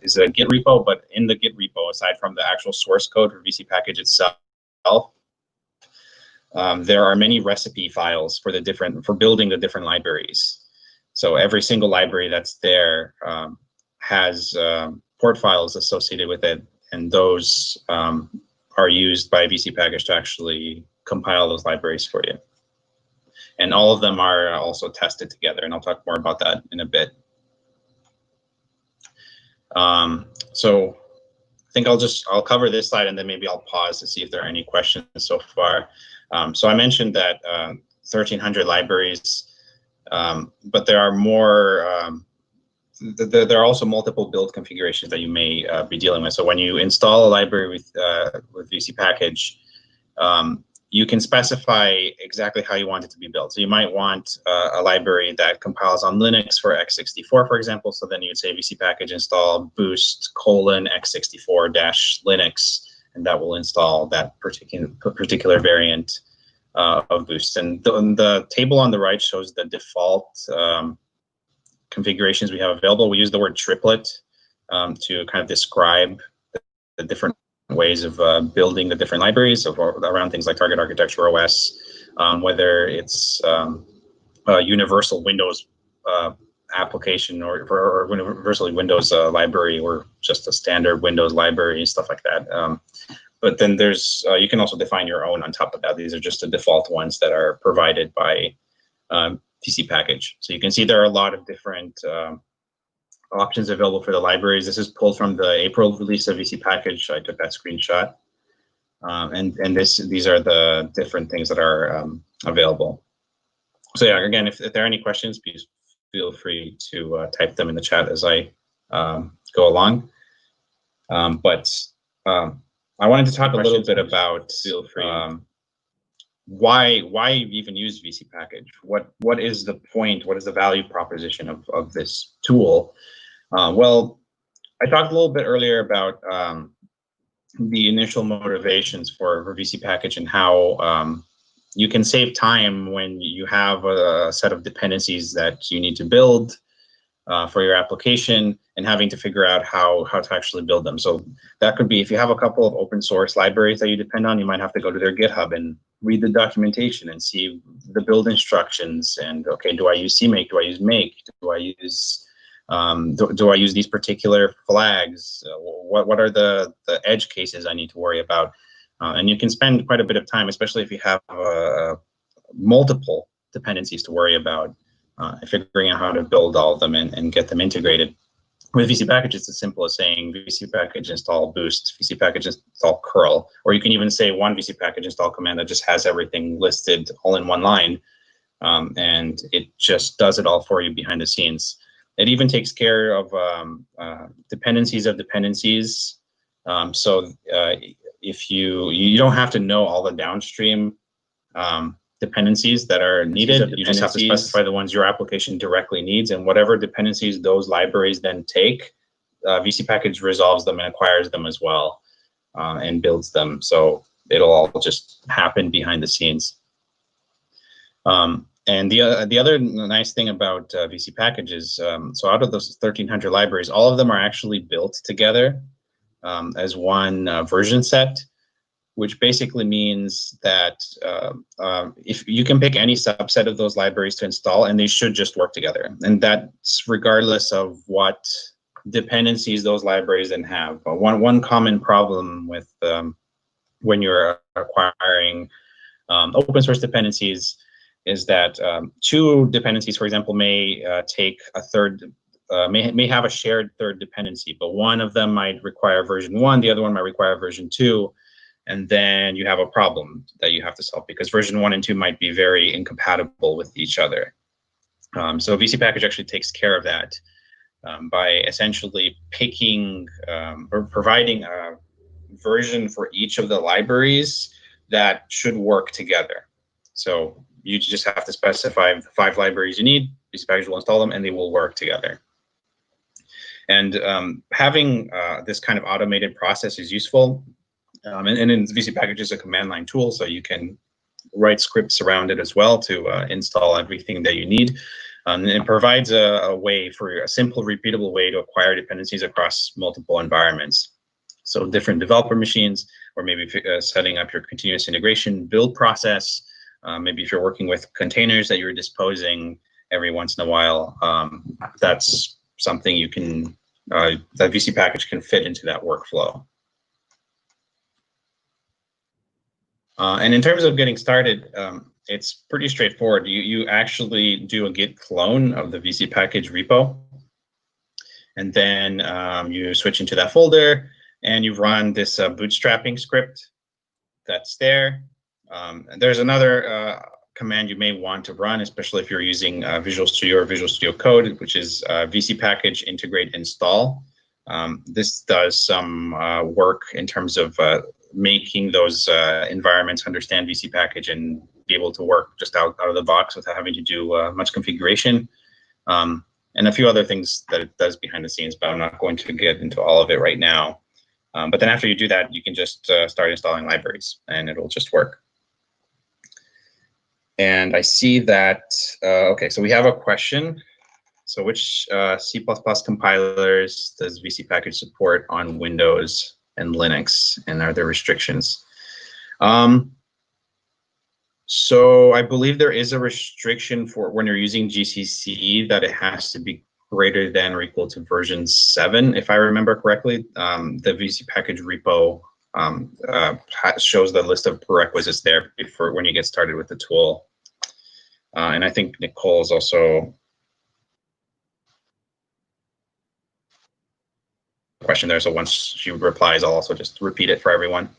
is a Git repo, but in the Git repo, aside from the actual source code for vcpkg itself, there are many recipe files for building the different libraries. So every single library that's there has port files associated with it, and those are used by vcpkg to actually compile those libraries for you. And all of them are also tested together, and I'll talk more about that in a bit. So I think I'll cover this slide, and then maybe I'll pause to see if there are any questions so far. So I mentioned that 1,300 libraries, but there are more. There are also multiple build configurations that you may be dealing with. So when you install a library with vcpkg, you can specify exactly how you want it to be built. So you might want a library that compiles on Linux for x64, for example. So then you'd say vcpkg install boost x64-linux, and that will install that particular variant of boost. And the table on the right shows the default configurations we have available. We use the word triplet to kind of describe the different ways of building the different libraries around things like target architecture OS, whether it's a universal Windows application or universally Windows library, or just a standard Windows library, stuff like that. But then there's you can also define your own on top of that. These are just the default ones that are provided by vcpkg. So you can see there are a lot of different options available for the libraries. This is pulled from the April release of vcpkg. I took that screenshot, and these are the different things that are available. So yeah, again, if there are any questions, please feel free to type them in the chat as I go along. But I wanted to talk a little bit about why even use vcpkg. What is the point? What is the value proposition of this tool? Well, I talked a little bit earlier about the initial motivations for vcpkg and how you can save time when you have a set of dependencies that you need to build for your application and having to figure out how to actually build them. So that could be, if you have a couple of open source libraries that you depend on, you might have to go to their GitHub and read the documentation and see the build instructions. And okay, do I use CMake? Do I use make? Do I use do I use these particular flags? What are the edge cases I need to worry about? And you can spend quite a bit of time, especially if you have multiple dependencies to worry about, figuring out how to build all of them and get them integrated. With vcpkg, it's as simple as saying vcpkg install boost, vcpkg install curl, or you can even say one vcpkg install command that just has everything listed all in one line, and it just does it all for you behind the scenes. It even takes care of dependencies of dependencies. So if you don't have to know all the downstream dependencies that are needed. You just have to specify the ones your application directly needs, and whatever dependencies those libraries then take, vcpkg resolves them and acquires them as well, and builds them. So it'll all just happen behind the scenes. And the other nice thing about vcpkg is, so out of those 1,300 libraries, all of them are actually built together as one version set, which basically means that if you can pick any subset of those libraries to install, and they should just work together. And that's regardless of what dependencies those libraries then have. But one common problem with when you're acquiring open source dependencies is that two dependencies, for example, may take a third, may have a shared third dependency, but one of them might require version 1, the other one might require version 2, and then you have a problem that you have to solve because version 1 and 2 might be very incompatible with each other. So vcpkg actually takes care of that by essentially picking or providing a version for each of the libraries that should work together. So you just have to specify the 5 libraries you need, vcpkg will install them, and they will work together. And having this kind of automated process is useful. And in vcpkg is a command line tool, so you can write scripts around it as well to install everything that you need. And it provides a way for a simple, repeatable way to acquire dependencies across multiple environments. So different developer machines, or maybe setting up your continuous integration build process. Maybe if you're working with containers that you're disposing every once in a while, that's something you can, that VC package can fit into that workflow. And in terms of getting started, it's pretty straightforward. You actually do a git clone of the VC package repo, and then you switch into that folder, and you run this bootstrapping script that's there. And there's another command you may want to run, especially if you're using Visual Studio or Visual Studio Code, which is VC package integrate install. This does some work in terms of making those environments understand VC package and be able to work just out of the box without having to do much configuration, and a few other things that it does behind the scenes, but I'm not going to get into all of it right now. But then after you do that, you can just start installing libraries and it'll just work. And I see that, okay, so we have a question. So which C++ compilers does VC package support on Windows and Linux, and are there restrictions? So I believe there is a restriction for when you're using GCC that it has to be greater than or equal to version 7, if I remember correctly. The VC package repo shows the list of prerequisites there before when you get started with the tool. And I think Nicole is also question there, so once she replies, I'll also just repeat it for everyone.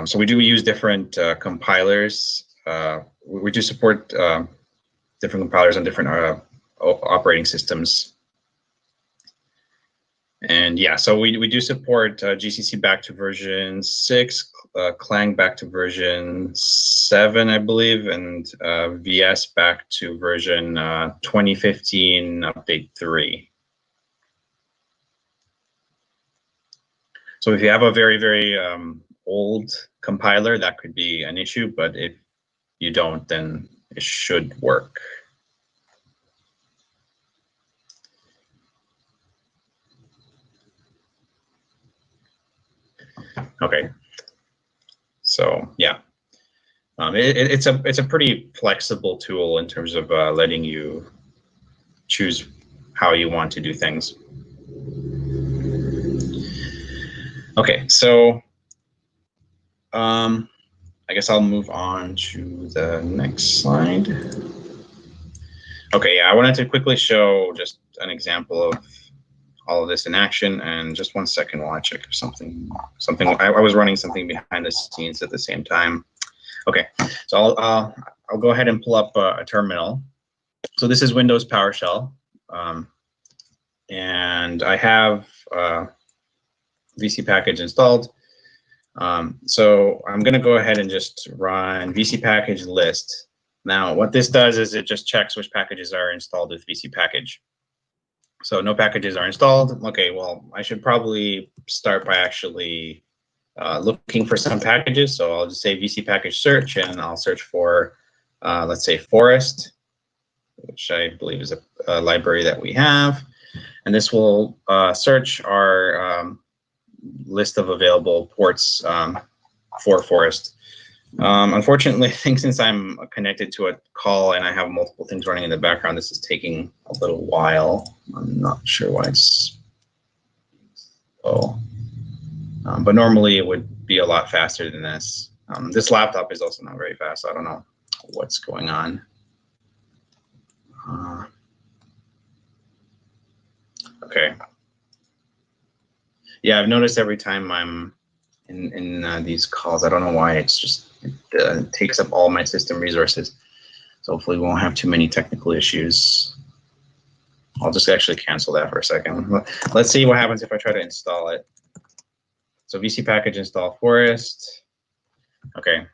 So we do use different compilers. We do support different compilers on different operating systems. And yeah, so we do support GCC back to version 6, Clang back to version 7, I believe, and VS back to version 2015 update 3. So if you have a very, very old compiler, that could be an issue, but if you don't, then it should work. Okay, so yeah, it's a pretty flexible tool in terms of letting you choose how you want to do things. Okay, so I guess I'll move on to the next slide. Okay, yeah, I wanted to quickly show just an example of all of this in action, and just 1 second while I check if something I was running something behind the scenes at the same time. Okay, so I'll go ahead and pull up a terminal. So this is Windows PowerShell, and I have VC package installed. So I'm going to go ahead and just run VC package list. Now, what this does is it just checks which packages are installed with VC package. So no packages are installed. Okay, well, I should probably start by actually looking for some packages. So I'll just say VC package search, and I'll search for, let's say, Forest, which I believe is a library that we have. And this will search our list of available ports for Forest. Unfortunately, I think since I'm connected to a call and I have multiple things running in the background, this is taking a little while. I'm not sure why it's slow. But normally it would be a lot faster than this. This laptop is also not very fast, so I don't know what's going on. Okay. Yeah, I've noticed every time I'm in these calls, I don't know why, it's just, it takes up all my system resources. So hopefully we won't have too many technical issues. I'll just actually cancel that for a second. Let's see what happens if I try to install it. So VC package install Forest. Okay.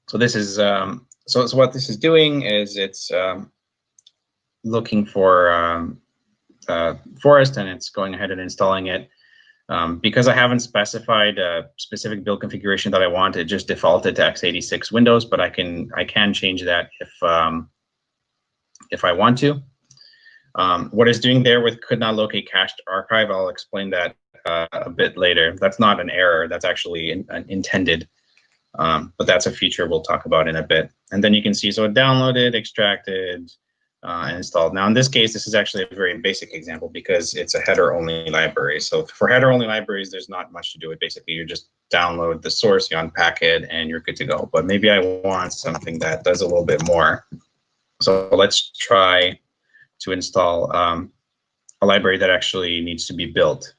So this is, so what this is doing is it's looking for Forest, and it's going ahead and installing it. Because I haven't specified a specific build configuration that I want, it just defaulted to x86 Windows, but I can change that if I want to. What it's doing there with could not locate cached archive, I'll explain that a bit later. That's not an error, that's actually intended, but that's a feature we'll talk about in a bit. And then you can see, so it downloaded, extracted, and installed. Now in this case, this is actually a very basic example because it's a header-only library. So for header-only libraries, there's not much to do with. Basically, you just download the source, you unpack it, and you're good to go. But maybe I want something that does a little bit more. So let's try to install a library that actually needs to be built.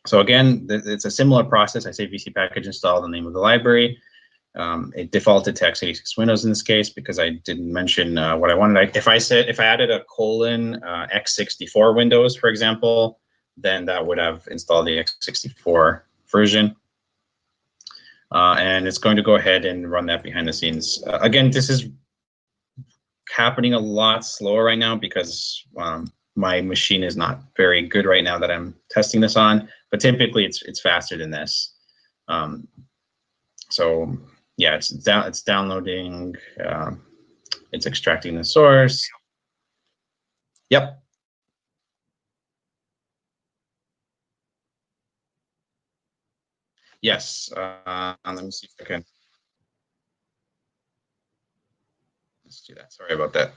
So again, it's a similar process. I say vcpkg install the name of the library. It defaulted to x86 Windows in this case because I didn't mention what I wanted. If I added a colon x64 Windows, for example, then that would have installed the x64 version. And it's going to go ahead and run that behind the scenes. Again, this is happening a lot slower right now because my machine is not very good right now that I'm testing this on, but typically it's faster than this. So yeah, it's downloading, it's extracting the source. Yep. Yes, let me see if I can. Let's do that, sorry about that.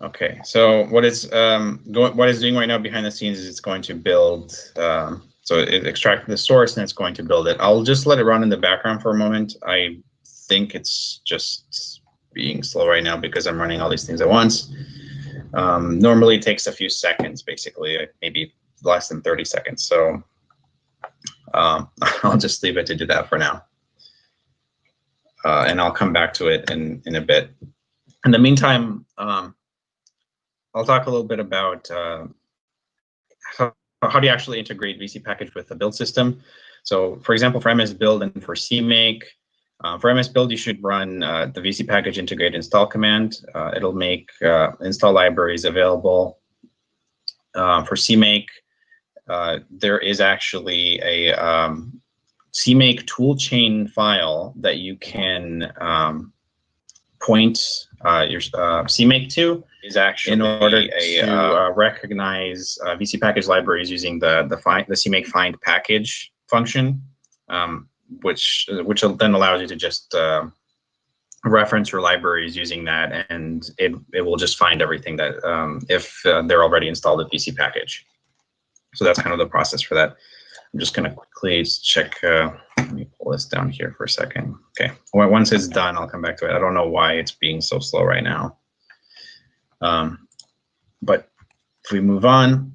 Okay, so what it's doing right now behind the scenes is it's going to build. So it extracted the source and it's going to build it. I'll just let it run in the background for a moment. I think it's just being slow right now because I'm running all these things at once. Normally it takes a few seconds, basically, maybe less than 30 seconds. So I'll just leave it to do that for now. And I'll come back to it in a bit. In the meantime, I'll talk a little bit about how do you actually integrate vcpkg with the build system. So for example, for MS Build and for CMake, for MS Build, you should run the vcpkg integrate install command. It'll make install libraries available. For CMake, there is actually a CMake toolchain file that you can point your CMake to. Is actually in order to recognize vcpkg libraries using the CMake find package function, which then allows you to just reference your libraries using that, and it will just find everything that if they're already installed at vcpkg. So that's kind of the process for that. I'm just going to quickly check. Let me pull this down here for a second. Okay, once it's done, I'll come back to it. I don't know why it's being so slow right now. But if we move on,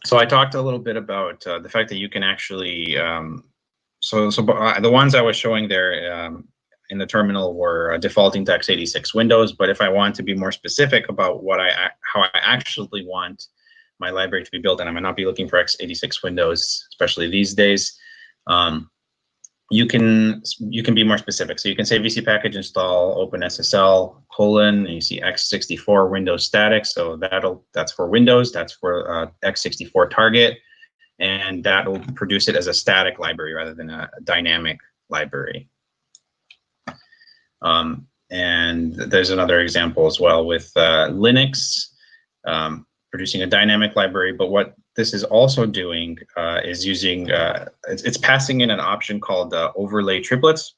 so I talked a little bit about the fact that you can actually, the ones I was showing there in the terminal were defaulting to x86 Windows. But if I want to be more specific about how I actually want my library to be built, and I might not be looking for x86 Windows, especially these days, you can be more specific. So you can say vcpkg install OpenSSL : and you see x64 Windows static. So that's for Windows. That's for x64 target, and that will produce it as a static library rather than a dynamic library. And there's another example as well with Linux producing a dynamic library. But what this is also doing is using, it's passing in an option called overlay triplets,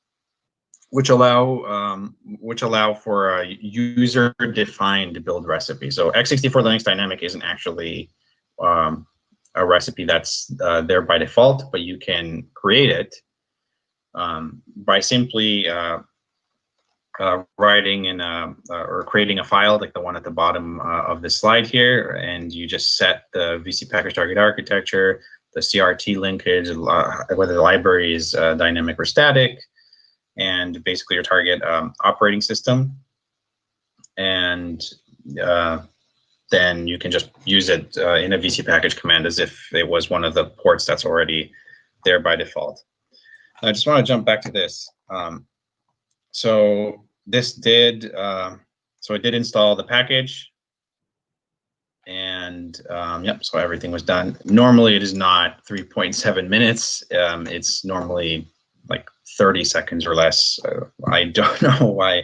which allow for a user-defined build recipe. So x64 Linux Dynamic isn't actually a recipe that's there by default, but you can create it by simply writing in or creating a file like the one at the bottom of the slide here, and you just set the vcpkg target architecture, the CRT linkage, whether the library is dynamic or static, and basically your target operating system, and then you can just use it in a vcpkg command as if it was one of the ports that's already there by default. I just want to jump back to this. So this did, so it did install the package, and yep, so everything was done. Normally it is not 3.7 minutes. It's normally like 30 seconds or less. I don't know why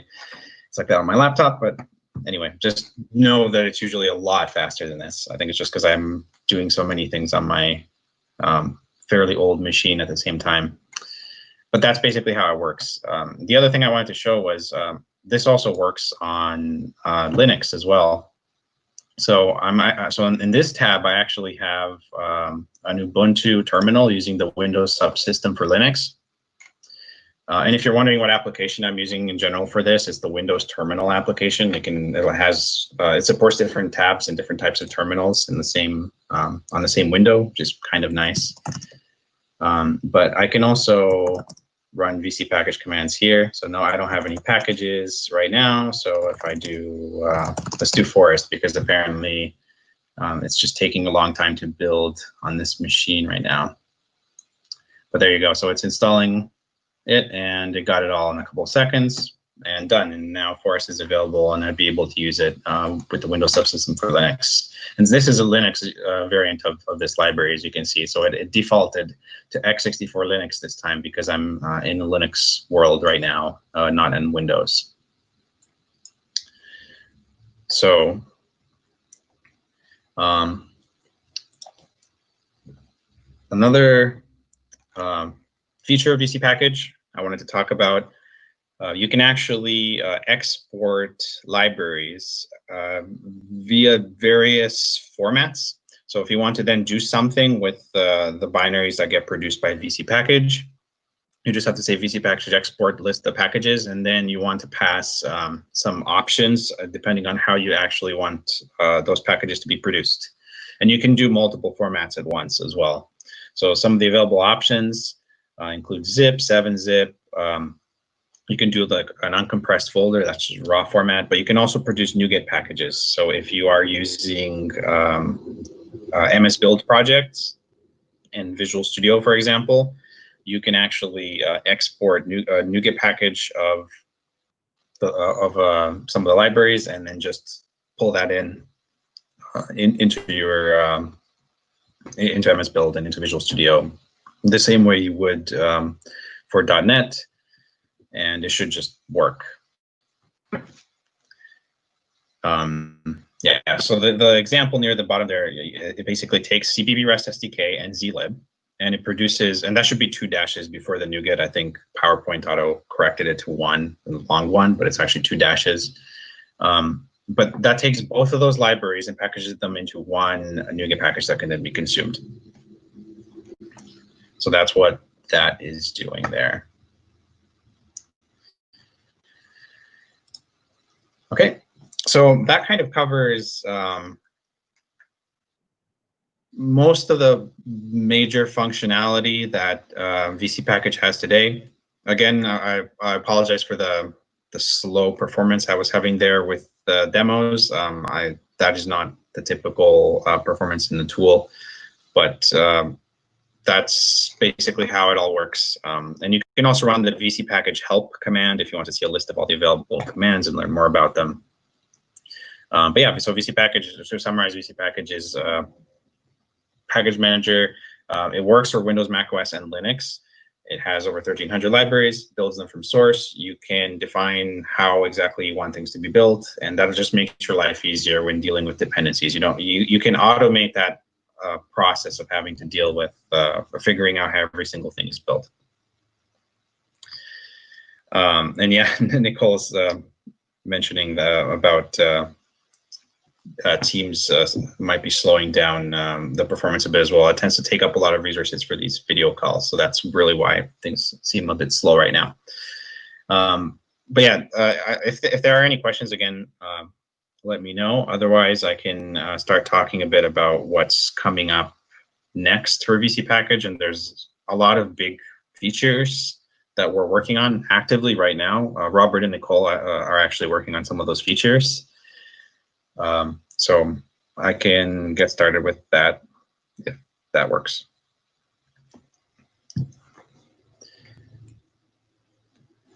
it's like that on my laptop, but anyway, just know that it's usually a lot faster than this. I think it's just because I'm doing so many things on my fairly old machine at the same time. But that's basically how it works. The other thing I wanted to show was this also works on Linux as well. So in this tab, I actually have an Ubuntu terminal using the Windows subsystem for Linux. And if you're wondering what application I'm using in general for this, it's the Windows terminal application. It supports different tabs and different types of terminals in the same on the same window, which is kind of nice. But I can also run vcpkg commands here. So no, I don't have any packages right now. So if I do, let's do forest, because apparently it's just taking a long time to build on this machine right now. But there you go. So it's installing it, and it got it all in a couple of seconds and done. And now Forest is available, and I'd be able to use it with the Windows subsystem for Linux. And this is a Linux variant of this library, as you can see. So it defaulted to x64 Linux this time because I'm in the Linux world right now, not in Windows. So another feature of vcpkg I wanted to talk about, you can actually export libraries via various formats. So if you want to then do something with the binaries that get produced by vcpkg, you just have to say vcpkg export list the packages, and then you want to pass some options depending on how you actually want those packages to be produced. And you can do multiple formats at once as well. So some of the available options include zip, 7-zip. You can do like an uncompressed folder, that's just raw format, but you can also produce NuGet packages. So if you are using MS Build projects in Visual Studio, for example, you can actually export a NuGet package of some of the libraries, and then just pull that into your into MS Build and into Visual Studio the same way you would for .NET, and it should just work. Yeah, so the example near the bottom there, it basically takes CBB REST SDK and zlib, and it produces, and that should be 2 dashes before the NuGet. I think PowerPoint auto corrected it to 1, the long one, but it's actually 2 dashes. But that takes both of those libraries and packages them into one NuGet package that can then be consumed. So that's what that is doing there. Okay, so that kind of covers most of the major functionality that vcpkg has today. Again, I apologize for the slow performance I was having there with the demos. That is not the typical performance in the tool, but that's basically how it all works. And you can also run the vcpkg help command if you want to see a list of all the available commands and learn more about them. But yeah, so vcpkg, to summarize, vcpkg is package manager. It works for Windows, Mac OS, and Linux. It has over 1,300 libraries, builds them from source. You can define how exactly you want things to be built, and that'll just make your life easier when dealing with dependencies. You can automate that process of having to deal with figuring out how every single thing is built. And yeah, Nicole's mentioning about Teams might be slowing down the performance a bit as well. It tends to take up a lot of resources for these video calls, so that's really why things seem a bit slow right now. But yeah, if there are any questions, again, let me know. Otherwise, I can start talking a bit about what's coming up next for vcpkg, and there's a lot of big features that we're working on actively right now. Robert and Nicole are actually working on some of those features. So I can get started with that if that works.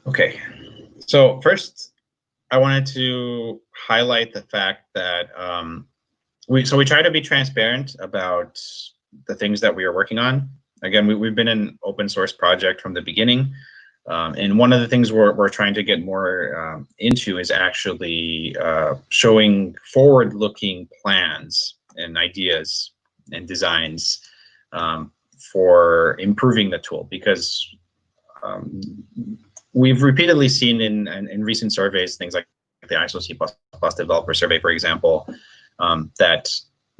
Okay, so first I wanted to highlight the fact that we try to be transparent about the things that we are working on. Again, we've been an open source project from the beginning. And one of the things we're trying to get more into is actually showing forward-looking plans and ideas and designs for improving the tool, because we've repeatedly seen in recent surveys, things like the ISO C++ developer survey, for example, that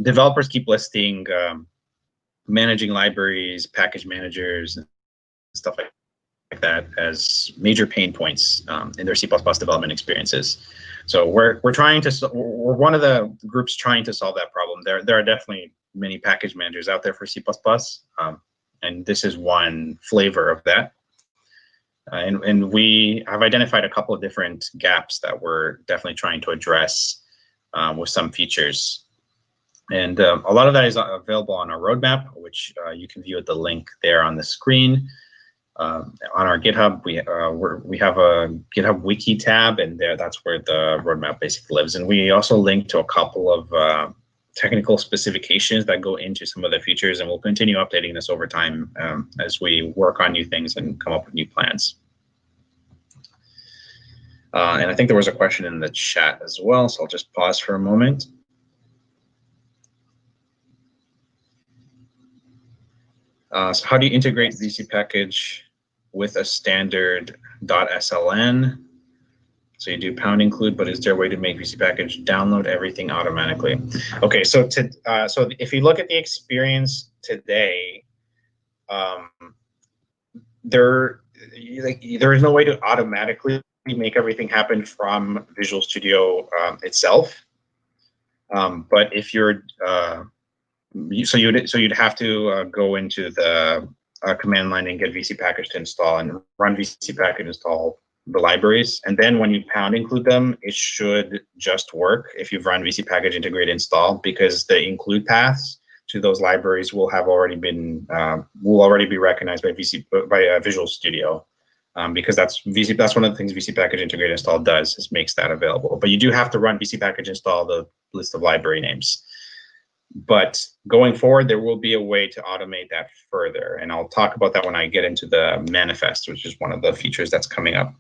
developers keep listing managing libraries, package managers, and stuff like that as major pain points in their C++ development experiences. So we're one of the groups trying to solve that problem. There are definitely many package managers out there for C++, and this is one flavor of that. And we have identified a couple of different gaps that we're definitely trying to address with some features. And a lot of that is available on our roadmap, which you can view at the link there on the screen. On our GitHub, we have a GitHub Wiki tab, and that's where the roadmap basically lives. And we also link to a couple of technical specifications that go into some of the features, and we'll continue updating this over time as we work on new things and come up with new plans. And I think there was a question in the chat as well, so I'll just pause for a moment. So how do you integrate vcpkg with a standard .sln? So you do pound include, but is there a way to make vcpkg download everything automatically? Okay, so so if you look at the experience today, there is no way to automatically make everything happen from Visual Studio itself. But if you're so you'd have to go into the command line and get vcpkg to install and run vcpkg install the libraries, and then when you pound include them, it should just work if you've run vcpkg integrate install, because the include paths to those libraries will already be recognized by Visual Studio, because that's one of the things vcpkg integrate install does, is makes that available. But you do have to run vcpkg install the list of library names. But going forward, there will be a way to automate that further, and I'll talk about that when I get into the manifest, which is one of the features that's coming up.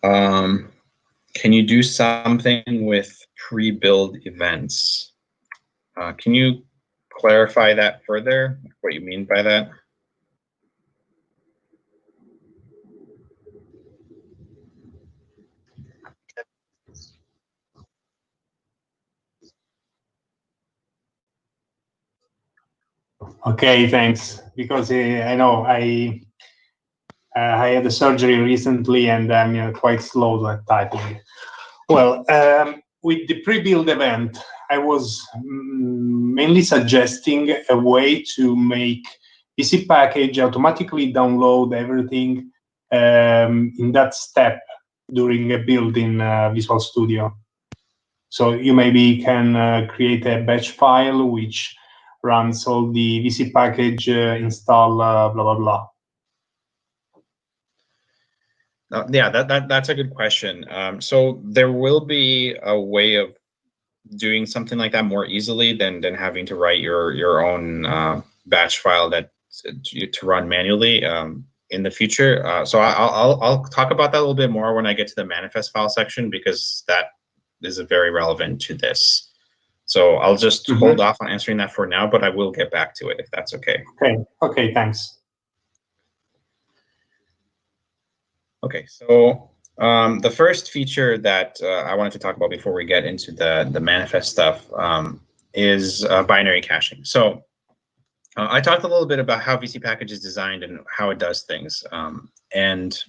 Can you do something with pre-build events? Can you clarify that further, what you mean by that? Okay, thanks. Because I know I had a surgery recently, and I'm quite slow at typing. Well, with the pre-build event, I was mainly suggesting a way to make vcpkg automatically download everything in that step during a build in Visual Studio. So you maybe can create a batch file which runs all the vcpkg install blah blah blah. Yeah, that's a good question. So there will be a way of doing something like that more easily than having to write your own batch file to run manually in the future. So I'll talk about that a little bit more when I get to the manifest file section, because that is very relevant to this. So I'll just hold off on answering that for now, but I will get back to it if that's okay. Okay, thanks. Okay, so the first feature that I wanted to talk about before we get into the manifest stuff is binary caching. So I talked a little bit about how vcpkg is designed and how it does things. And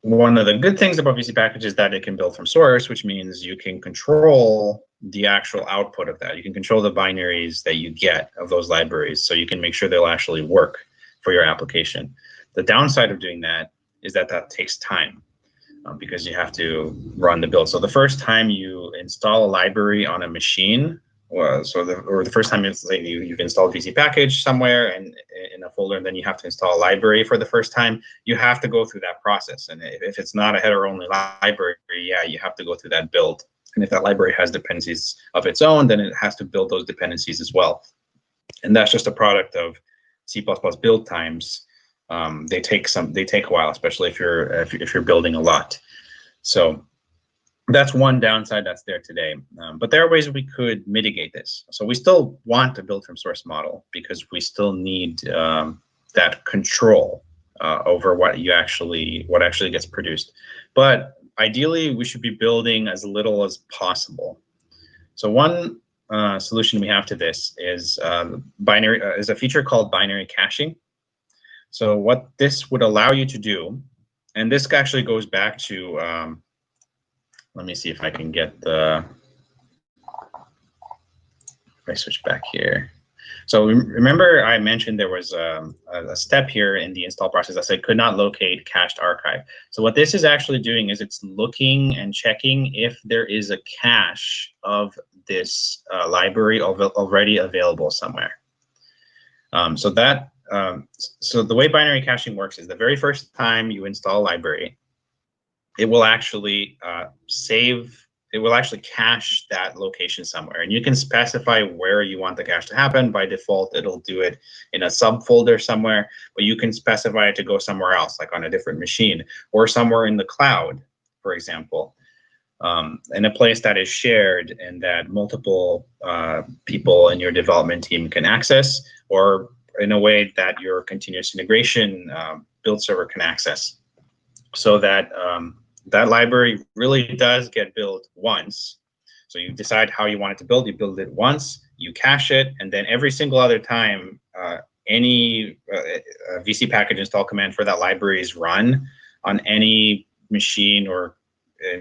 one of the good things about vcpkg is that it can build from source, which means you can control the actual output of that. You can control the binaries that you get of those libraries, so you can make sure they'll actually work for your application. The downside of doing that is that takes time, because you have to run the build. So the first time you install a library on a machine, or the first time you've installed vcpkg somewhere and in a folder, and then you have to install a library for the first time, you have to go through that process. And if it's not a header-only library, yeah, you have to go through that build. And if that library has dependencies of its own, then it has to build those dependencies as well. And that's just a product of C++ build times, they take a while, especially if you're building a lot. So that's one downside that's there today. But there are ways we could mitigate this. So we still want a build from source model because we still need that control over what actually gets produced. But ideally, we should be building as little as possible. So one solution we have to this is is a feature called binary caching. So what this would allow you to do, and this actually goes back to, let me see if I can get the, if I switch back here. So remember I mentioned there was a step here in the install process that said could not locate cached archive. So what this is actually doing is it's looking and checking if there is a cache of this library already available somewhere. So the way binary caching works is the very first time you install a library, it will actually cache that location somewhere, and you can specify where you want the cache to happen. By default, it'll do it in a subfolder somewhere, but you can specify it to go somewhere else, like on a different machine or somewhere in the cloud, for example, in a place that is shared and that multiple people in your development team can access, or in a way that your continuous integration build server can access, so that that library really does get built once. So you decide how you want it to build, you build it once, you cache it, and then every single other time any vcpkg install command for that library is run on any machine or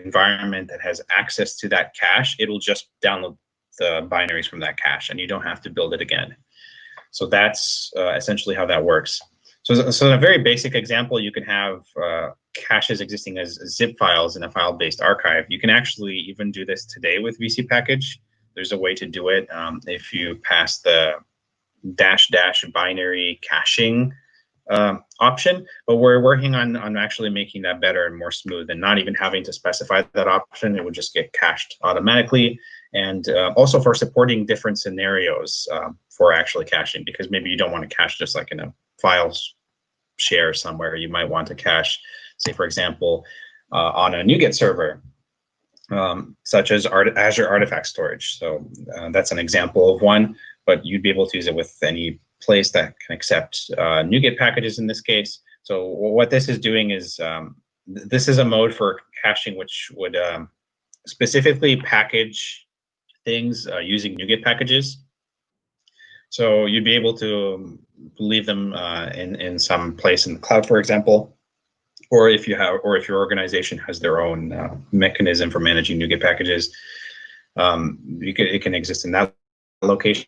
environment that has access to that cache, it'll just download the binaries from that cache, and you don't have to build it again. So that's essentially how that works. So a very basic example, you can have caches existing as zip files in a file-based archive. You can actually even do this today with vcpkg. There's a way to do it if you pass the -- binary caching option, but we're working on actually making that better and more smooth, and not even having to specify that option. It would just get cached automatically. And also for supporting different scenarios for actually caching, because maybe you don't want to cache just like in a files share somewhere. You might want to cache, say, for example, on a NuGet server, such as Azure Artifact Storage. So that's an example of one, but you'd be able to use it with any place that can accept NuGet packages in this case. So what this is doing is, this is a mode for caching which would specifically package things using NuGet packages. So you'd be able to leave them in some place in the cloud, for example, or if your organization has their own mechanism for managing NuGet packages, it can exist in that location.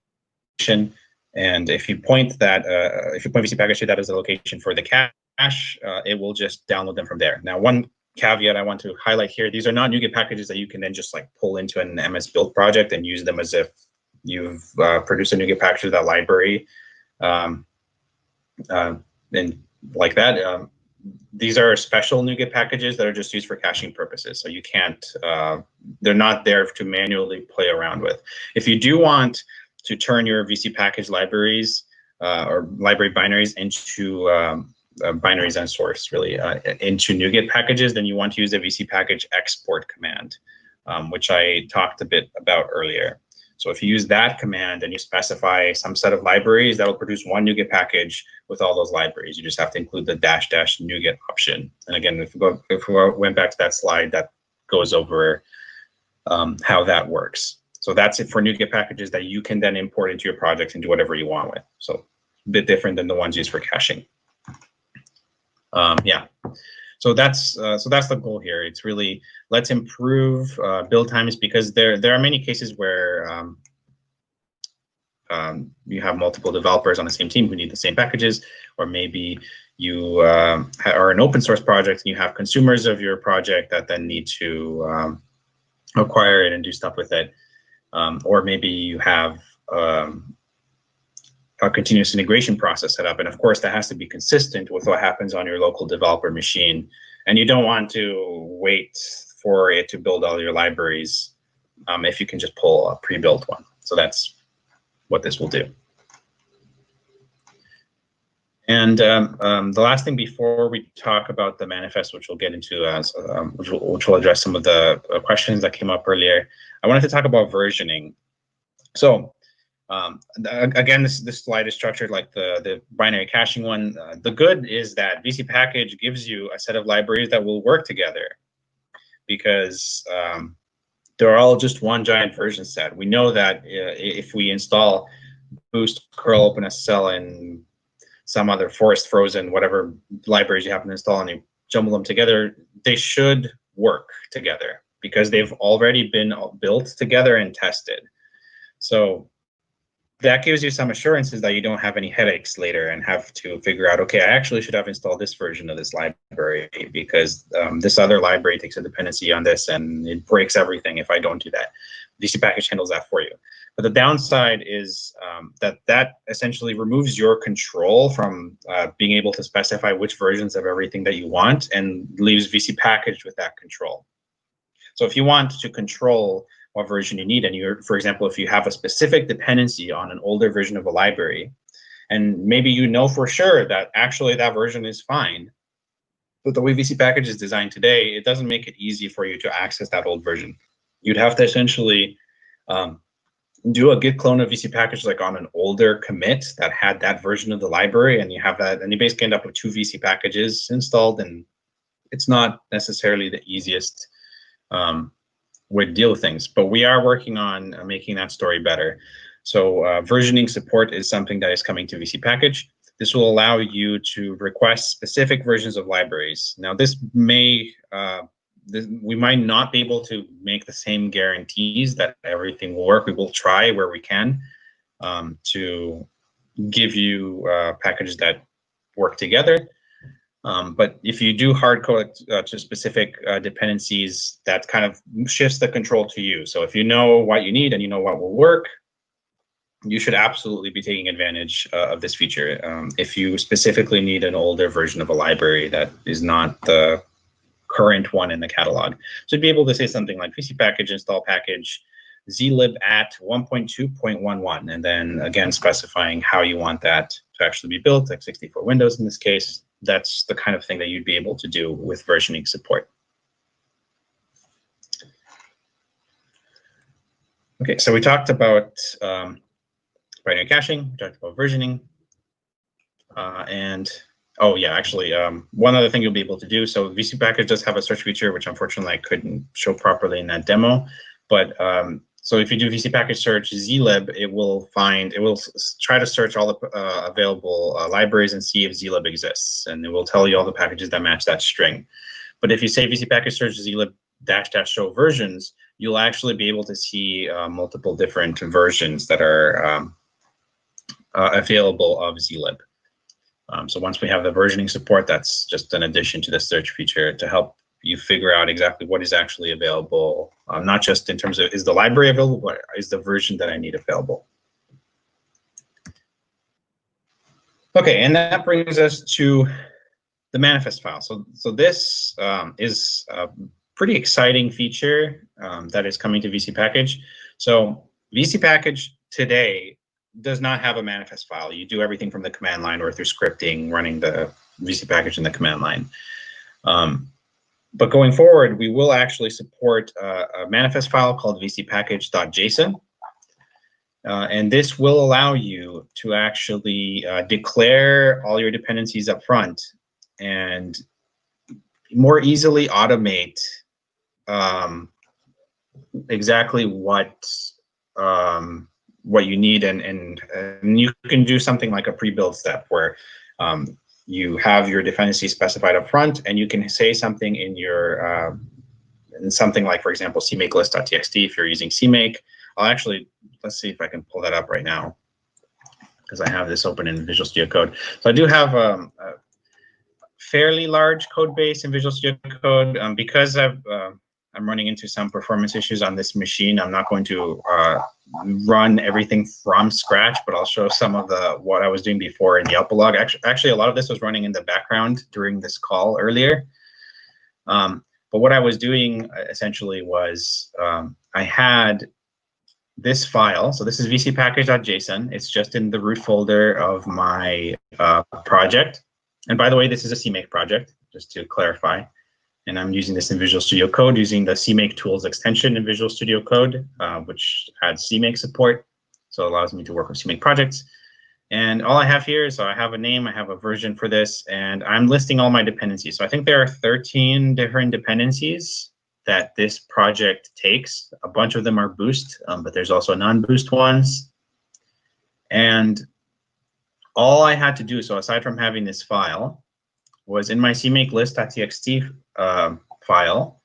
And if you point vcpkg to that as a location for the cache, it will just download them from there. Now, one caveat I want to highlight here: these are not NuGet packages that you can then just like pull into an MS Build project and use them as if you've produced a NuGet package of that library, and like that. These are special NuGet packages that are just used for caching purposes. So you can't, they're not there to manually play around with. If you do want to turn your vcpkg libraries or library binaries into binaries and source, really, into NuGet packages, then you want to use the vcpkg export command, which I talked a bit about earlier. So if you use that command and you specify some set of libraries, that will produce one NuGet package with all those libraries. You just have to include the -- NuGet option. And again, if we went back to that slide, that goes over how that works. So that's it for NuGet packages that you can then import into your project and do whatever you want with. So a bit different than the ones used for caching. Yeah. So that's the goal here. It's really, let's improve build times, because there are many cases where you have multiple developers on the same team who need the same packages, or maybe you are an open source project and you have consumers of your project that then need to acquire it and do stuff with it, or maybe you have a continuous integration process set up, and of course that has to be consistent with what happens on your local developer machine, and you don't want to wait for it to build all your libraries if you can just pull a pre-built one. So that's what this will do. And the last thing before we talk about the manifest, which we'll get into, which will address some of the questions that came up earlier, I wanted to talk about versioning. So again, this slide is structured like the binary caching one. The good is that vcpkg gives you a set of libraries that will work together, because they're all just one giant version set. We know that if we install boost, curl, OpenSSL, and some other forest frozen, whatever libraries you happen to install, and you jumble them together, they should work together because they've already been built together and tested. So that gives you some assurances that you don't have any headaches later and have to figure out, okay, I actually should have installed this version of this library because this other library takes a dependency on this and it breaks everything if I don't do that. vcpkg handles that for you. But the downside is that essentially removes your control from being able to specify which versions of everything that you want and leaves vcpkg with that control. So if you want to control what version you need, and you're, for example, if you have a specific dependency on an older version of a library, and maybe you know for sure that actually that version is fine, but the way vcpkg is designed today, it doesn't make it easy for you to access that old version. You'd have to essentially do a git clone of vcpkg like on an older commit that had that version of the library, and you have that, and you basically end up with 2 vcpkgs installed, and it's not necessarily the easiest way to deal with things. But we are working on making that story better. So versioning support is something that is coming to vcpkg. This will allow you to request specific versions of libraries. Now, this may we might not be able to make the same guarantees that everything will work. We will try where we can to give you packages that work together. But if you do hard code to specific dependencies, that kind of shifts the control to you. So if you know what you need and you know what will work, you should absolutely be taking advantage of this feature. If you specifically need an older version of a library that is not the current one in the catalog. So you'd be able to say something like vcpkg install package zlib at 1.2.11, and then again specifying how you want that to actually be built, like 64 Windows in this case. That's the kind of thing that you'd be able to do with versioning support. Okay, so we talked about binary caching, we talked about versioning, and oh yeah, actually, one other thing you'll be able to do. So vcpkg does have a search feature, which unfortunately I couldn't show properly in that demo. But so if you do vcpkg search zlib, it will try to search all the available libraries and see if zlib exists, and it will tell you all the packages that match that string. But if you say vcpkg search zlib -- show versions, you'll actually be able to see multiple different versions that are available of zlib. So once we have the versioning support, that's just an addition to the search feature to help you figure out exactly what is actually available, not just in terms of is the library available, but is the version that I need available. Okay, and that brings us to the manifest file. So this is a pretty exciting feature that is coming to vcpkg. So vcpkg today does not have a manifest file. You do everything from the command line or through scripting, running the vcpkg in the command line. But going forward, we will actually support a manifest file called vcpkg.json. And this will allow you to actually declare all your dependencies up front and more easily automate exactly what you need, and you can do something like a pre-build step where you have your dependency specified up front, and you can say something in your in something like, for example, cmakelist.txt if you're using cmake. Let's see if I can pull that up right now, because I have this open in Visual Studio Code. So I do have a fairly large code base in Visual Studio Code. Because I'm running into some performance issues on this machine, I'm not going to run everything from scratch, but I'll show some of what I was doing before in the Alpalog. Actually, a lot of this was running in the background during this call earlier. But what I was doing essentially was I had this file, so this is vcpackage.json. It's just in the root folder of my project. And by the way, this is a CMake project, just to clarify. And I'm using this in Visual Studio Code using the CMake tools extension in Visual Studio Code, which adds CMake support. So it allows me to work with CMake projects. And all I have here is, so I have a name, I have a version for this, and I'm listing all my dependencies. So I think there are 13 different dependencies that this project takes. A bunch of them are Boost, but there's also non-Boost ones. And all I had to do, so aside from having this file, was in my CMake list.txt file,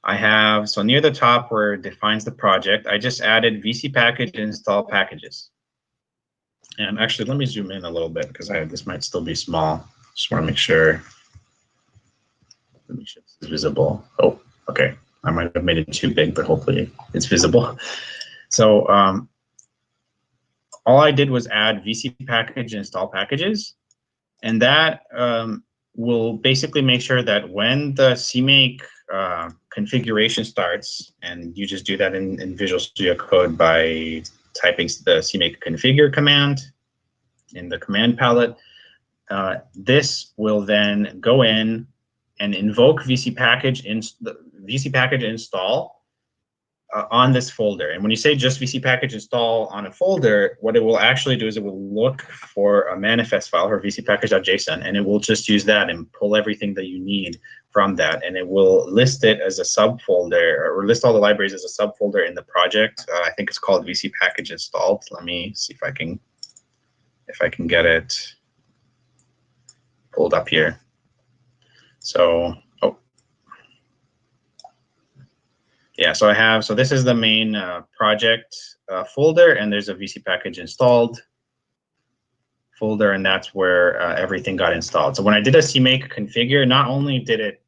I have, so near the top where it defines the project, I just added vcpackage install packages. And actually, let me zoom in a little bit because this might still be small. Just want to make sure. Let me show this is visible. Oh, okay. I might have made it too big, but hopefully it's visible. So all I did was add vcpackage install packages, and that will basically make sure that when the CMake configuration starts, and you just do that in Visual Studio Code by typing the CMake configure command in the command palette, this will then go in and invoke vcpackage install on this folder. And when you say just vcpackage install on a folder, what it will actually do is it will look for a manifest file for vcpackage.json, and it will just use that and pull everything that you need from that, and it will list it as a subfolder, or list all the libraries as a subfolder in the project. I think it's called vcpackage installed. Let me see if I can get it pulled up here. So, yeah, so this is the main project folder, and there's a vcpackage installed folder, and that's where everything got installed. So when I did a CMake configure, not only did it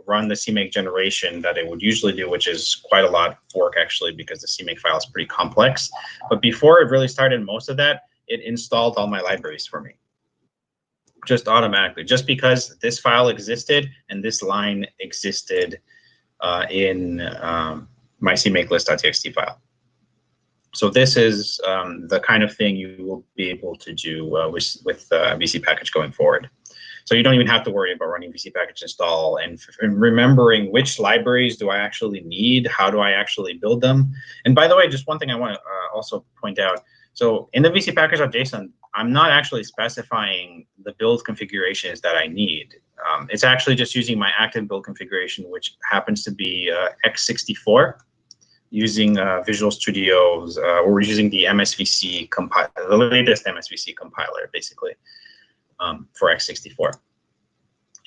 run the CMake generation that it would usually do, which is quite a lot of work actually, because the CMake file is pretty complex, but before it really started most of that, it installed all my libraries for me, just automatically, just because this file existed and this line existed in my CMake list.txt file. So this is the kind of thing you will be able to do with vcpackage going forward. So you don't even have to worry about running vcpackage install and remembering which libraries do I actually need, how do I actually build them. And by the way, just one thing I want to also point out. So in the vcpackage.json, I'm not actually specifying the build configurations that I need. It's actually just using my active build configuration, which happens to be x64, using Visual Studio's, or using the MSVC compiler, the latest MSVC compiler, basically, for x64.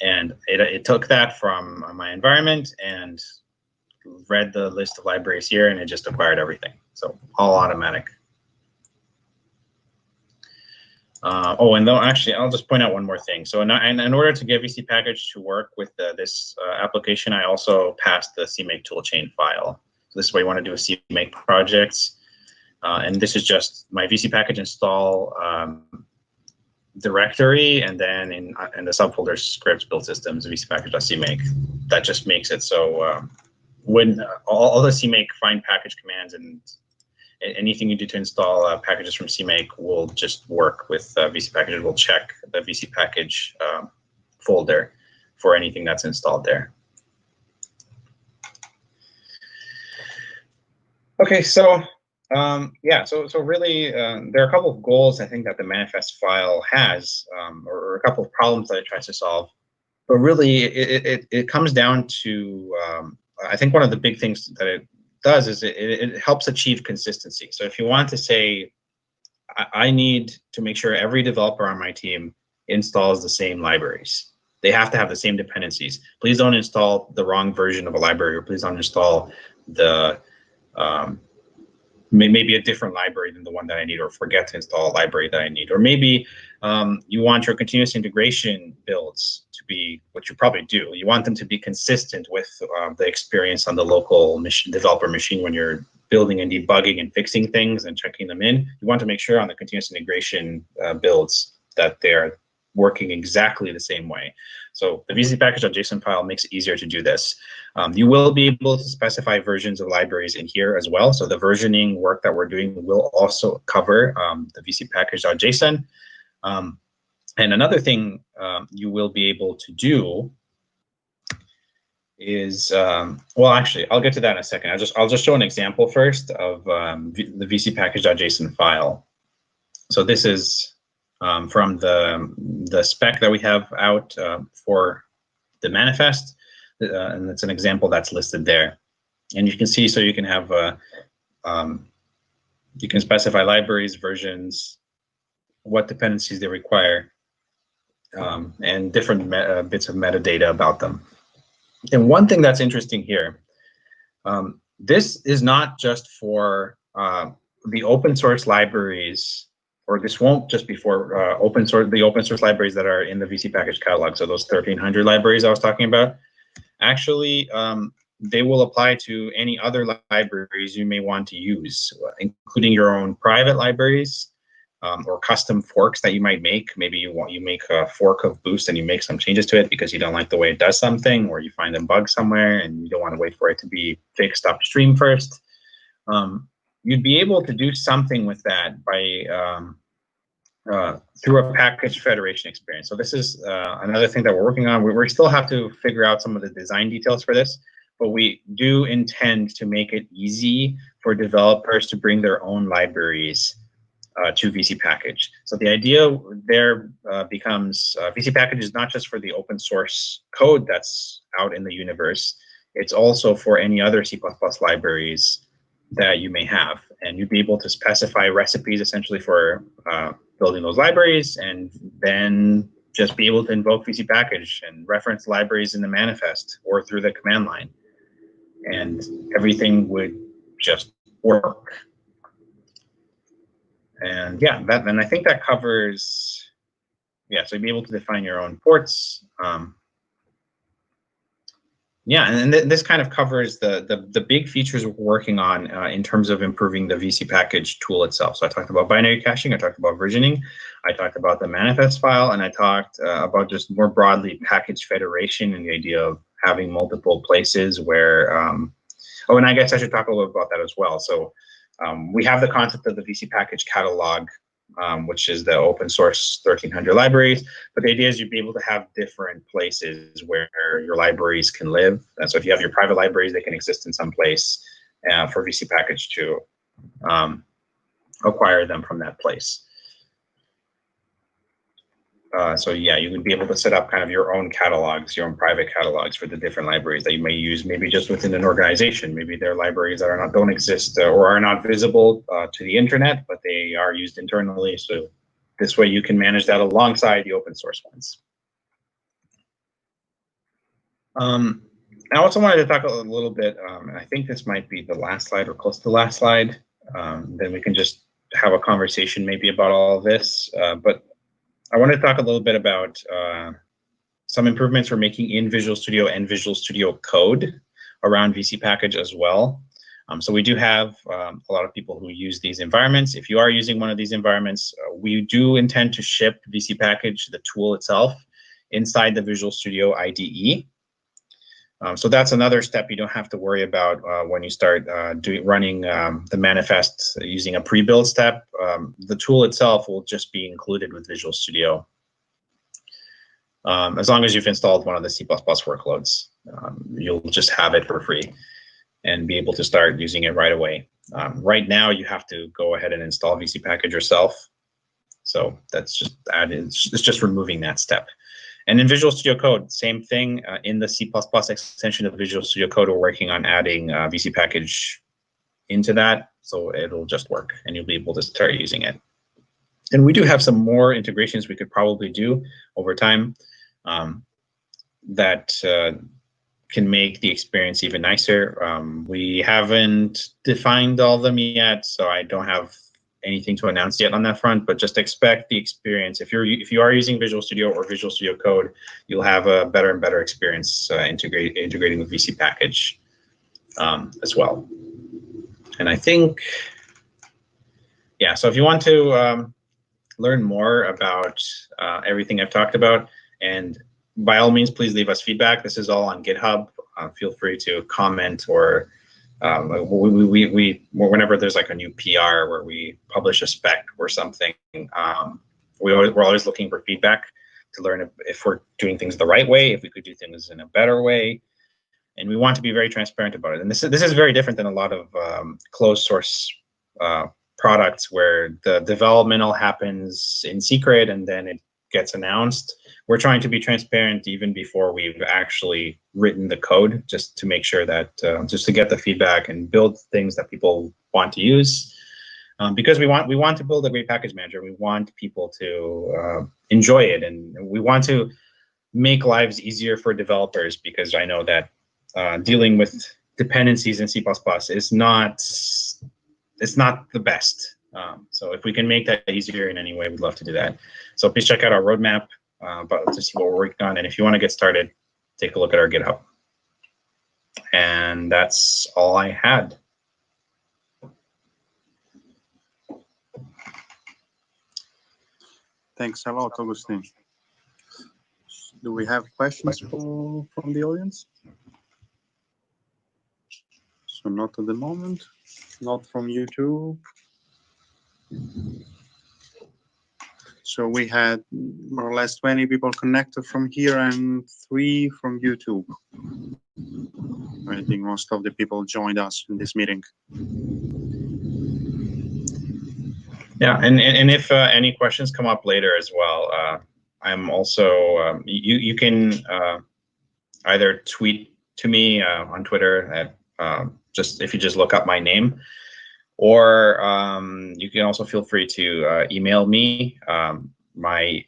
And it took that from my environment and read the list of libraries here, and it just acquired everything. So all automatic. And though actually, I'll just point out one more thing. So in order to get vcpackage to work with this application, I also passed the CMake toolchain file. So this is what you want to do with CMake projects. And this is just my vcpackage install directory, and then in the subfolder scripts build systems vcpackage.cmake. That just makes it so when all the CMake find package commands and anything you do to install packages from CMake will just work with vcpackage. It will check the vcpackage folder for anything that's installed there. Okay, so yeah, so really there are a couple of goals I think that the manifest file has, or a couple of problems that it tries to solve. But really, it comes down to I think one of the big things that it does is it helps achieve consistency. So if you want to say, I need to make sure every developer on my team installs the same libraries. They have to have the same dependencies. Please don't install the wrong version of a library, or please don't install the maybe a different library than the one that I need, or forget to install a library that I need. Or maybe you want your continuous integration builds to be, what you probably do, you want them to be consistent with the experience on the local developer machine when you're building and debugging and fixing things and checking them in. You want to make sure on the continuous integration builds that they're working exactly the same way. So the vcpackage.json file makes it easier to do this. You will be able to specify versions of libraries in here as well. So the versioning work that we're doing will also cover the vcpackage.json. And another thing you will be able to do is, well, actually, I'll get to that in a second. I'll just show an example first of the vcpackage.json file. So this is from the spec that we have out for the manifest, and it's an example that's listed there. And you can see, so you can have, you can specify libraries, versions, what dependencies they require, and different bits of metadata about them. And one thing that's interesting here, this is not just for the open source libraries, or this won't just be for the open source libraries that are in the VC package catalog. So those 1,300 libraries I was talking about, actually, they will apply to any other libraries you may want to use, including your own private libraries, or custom forks that you might make. Maybe you make a fork of Boost and you make some changes to it because you don't like the way it does something, or you find a bug somewhere and you don't want to wait for it to be fixed upstream first. You'd be able to do something with that by through a package federation experience. So this is another thing that we're working on. We still have to figure out some of the design details for this, but we do intend to make it easy for developers to bring their own libraries to VC Package. So the idea there becomes VC Package is not just for the open source code that's out in the universe, it's also for any other C++ libraries that you may have. And you'd be able to specify recipes essentially for building those libraries, and then just be able to invoke VC Package and reference libraries in the manifest or through the command line. And everything would just work. And yeah, and I think that covers, yeah, so you'd be able to define your own ports. Yeah, and this kind of covers the big features we're working on in terms of improving the VC package tool itself. So I talked about binary caching, I talked about versioning, I talked about the manifest file, and I talked about just more broadly package federation and the idea of having multiple places where, oh, and I guess I should talk a little about that as well. So we have the concept of the VC package catalog, which is the open source 1,300 libraries. But the idea is you'd be able to have different places where your libraries can live. And so if you have your private libraries, they can exist in some place for VC package to acquire them from that place. So yeah, you would be able to set up kind of your own catalogs, your own private catalogs for the different libraries that you may use, maybe just within an organization. Maybe they're libraries that don't exist or are not visible to the internet, but they are used internally. So this way you can manage that alongside the open source ones. I also wanted to talk a little bit, and I think this might be the last slide or close to the last slide. Then we can just have a conversation maybe about all of this. But I want to talk a little bit about some improvements we're making in Visual Studio and Visual Studio Code around VC Package as well. So we do have a lot of people who use these environments. If you are using one of these environments, we do intend to ship VC Package, the tool itself, inside the Visual Studio IDE. So that's another step you don't have to worry about when you start running the manifest using a pre-build step. The tool itself will just be included with Visual Studio as long as you've installed one of the C++ workloads. You'll just have it for free and be able to start using it right away. Right now, you have to go ahead and install VC Package yourself. So that's just added. It's just removing that step. And in Visual Studio Code, same thing. In the C++ extension of Visual Studio Code, we're working on adding VC Package into that, so it'll just work, and you'll be able to start using it. And we do have some more integrations we could probably do over time that can make the experience even nicer. We haven't defined all of them yet, so I don't have anything to announce yet on that front, but just expect the experience. If you are using Visual Studio or Visual Studio Code, you'll have a better and better experience integrating with VC Package as well. And I think, yeah, so if you want to learn more about everything I've talked about and by all means, please leave us feedback. This is all on GitHub. Feel free to comment, or whenever there's like a new PR where we publish a spec or something, we're always looking for feedback to learn if we're doing things the right way, if we could do things in a better way, and we want to be very transparent about it. And this is very different than a lot of closed source products where the development all happens in secret and then it gets announced. We're trying to be transparent even before we've actually written the code, just to make sure that just to get the feedback and build things that people want to use. Because we want to build a great package manager. We want people to enjoy it, and we want to make lives easier for developers, because I know that dealing with dependencies in C++ is not the best. So if we can make that easier in any way, we'd love to do that. So please check out our roadmap to see what we're working on. And if you want to get started, take a look at our GitHub. And that's all I had. Thanks a lot, Augustin. Do we have questions from the audience? So not at the moment, not from YouTube. So we had more or less 20 people connected from here and 3 from YouTube. I think most of the people joined us in this meeting. Yeah, and if any questions come up later as well, I'm also, you can either tweet to me on Twitter at if you just look up my name, or you can also feel free to email me. My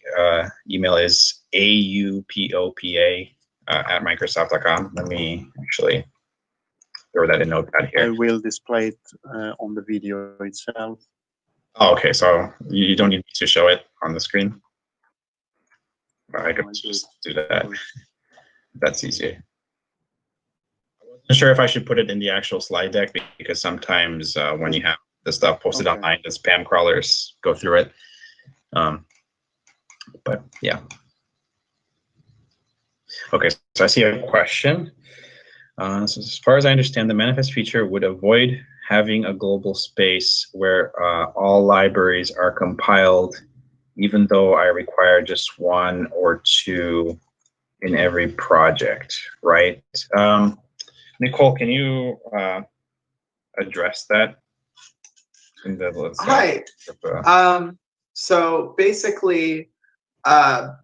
email is aupopa at microsoft.com. Let me actually throw that in Notepad here. I will display it on the video itself. Oh, okay, so you don't need to show it on the screen? I could just do that. That's easier. I wasn't sure if I should put it in the actual slide deck, because sometimes when you have the stuff posted online, the spam crawlers go through it. But yeah. Okay, so I see a question. So as far as I understand, the manifest feature would avoid having a global space where all libraries are compiled, even though I require just 1 or 2 in every project, right? Nicole, can you address that? Right. So basically, all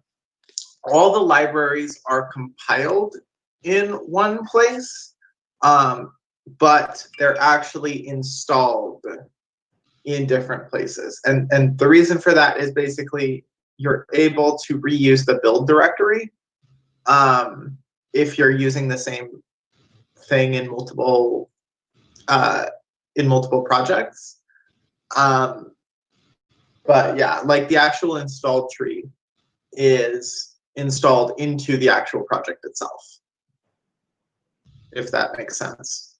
the libraries are compiled in one place, but they're actually installed in different places. And the reason for that is basically you're able to reuse the build directory if you're using the same thing in multiple projects. But yeah, like the actual installed tree is installed into the actual project itself, if that makes sense.